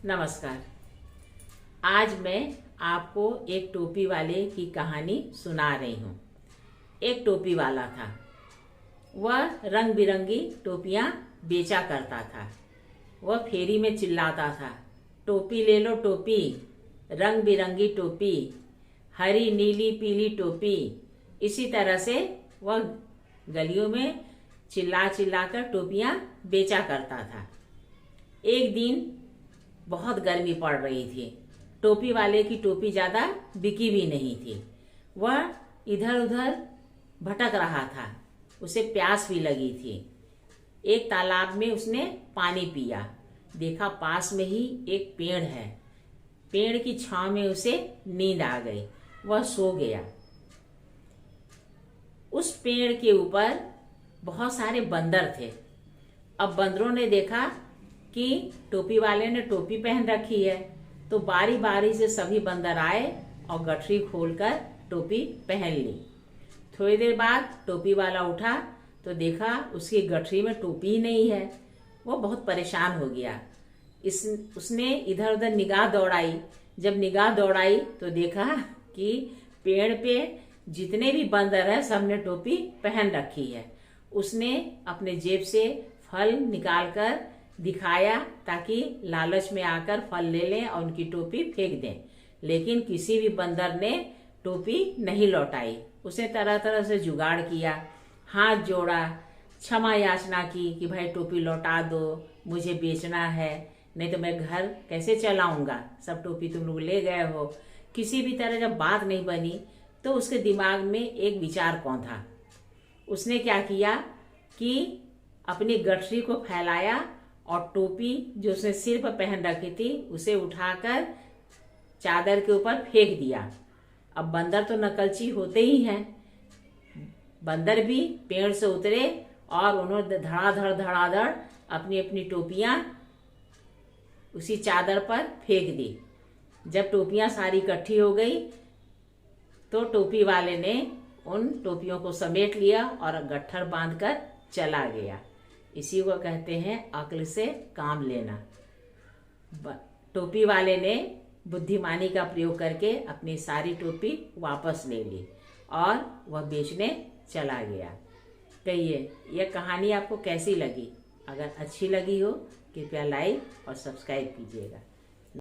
नमस्कार। आज मैं आपको एक टोपी वाले की कहानी सुना रही हूँ। एक टोपी वाला था। वह रंग बिरंगी टोपियाँ बेचा करता था। वह फेरी में चिल्लाता था, टोपी ले लो टोपी, रंग बिरंगी टोपी, हरी नीली पीली टोपी। इसी तरह से वह गलियों में चिल्ला चिल्ला कर टोपियाँ बेचा करता था। एक दिन बहुत गर्मी पड़ रही थी। टोपी वाले की टोपी ज़्यादा बिकी भी नहीं थी। वह इधर उधर भटक रहा था। उसे प्यास भी लगी थी। एक तालाब में उसने पानी पिया। देखा पास में ही एक पेड़ है। पेड़ की छांव में उसे नींद आ गई। वह सो गया। उस पेड़ के ऊपर बहुत सारे बंदर थे। अब बंदरों ने देखा कि टोपी वाले ने टोपी पहन रखी है, तो बारी बारी से सभी बंदर आए और गठरी खोलकर टोपी पहन ली। थोड़ी देर बाद टोपी वाला उठा तो देखा उसकी गठरी में टोपी ही नहीं है। वो बहुत परेशान हो गया। उसने इधर उधर निगाह दौड़ाई। जब निगाह दौड़ाई तो देखा कि पेड़ पे जितने भी बंदर हैं सबने टोपी पहन रखी है। उसने अपने जेब से फल निकालकर दिखाया ताकि लालच में आकर फल ले लें और उनकी टोपी फेंक दें, लेकिन किसी भी बंदर ने टोपी नहीं लौटाई। उसने तरह तरह से जुगाड़ किया, हाथ जोड़ा, क्षमा याचना की कि भाई टोपी लौटा दो, मुझे बेचना है, नहीं तो मैं घर कैसे चलाऊंगा, सब टोपी तुम लोग ले गए हो। किसी भी तरह जब बात नहीं बनी तो उसके दिमाग में एक विचार कौंधा। उसने क्या किया कि अपनी गठरी को फैलाया और टोपी जो उसने सिर पर पहन रखी थी उसे उठाकर चादर के ऊपर फेंक दिया। अब बंदर तो नकलची होते ही हैं। बंदर भी पेड़ से उतरे और उन्होंने धड़ाधड़ अपनी अपनी टोपियां उसी चादर पर फेंक दी। जब टोपियां सारी इकट्ठी हो गई तो टोपी वाले ने उन टोपियों को समेट लिया और गट्ठर बांधकर चला गया। इसी को कहते हैं अक्ल से काम लेना। टोपी वाले ने बुद्धिमानी का प्रयोग करके अपनी सारी टोपी वापस ले ली और वह बेचने चला गया। कहिए यह कहानी आपको कैसी लगी? अगर अच्छी लगी हो कृपया लाइक और सब्सक्राइब कीजिएगा।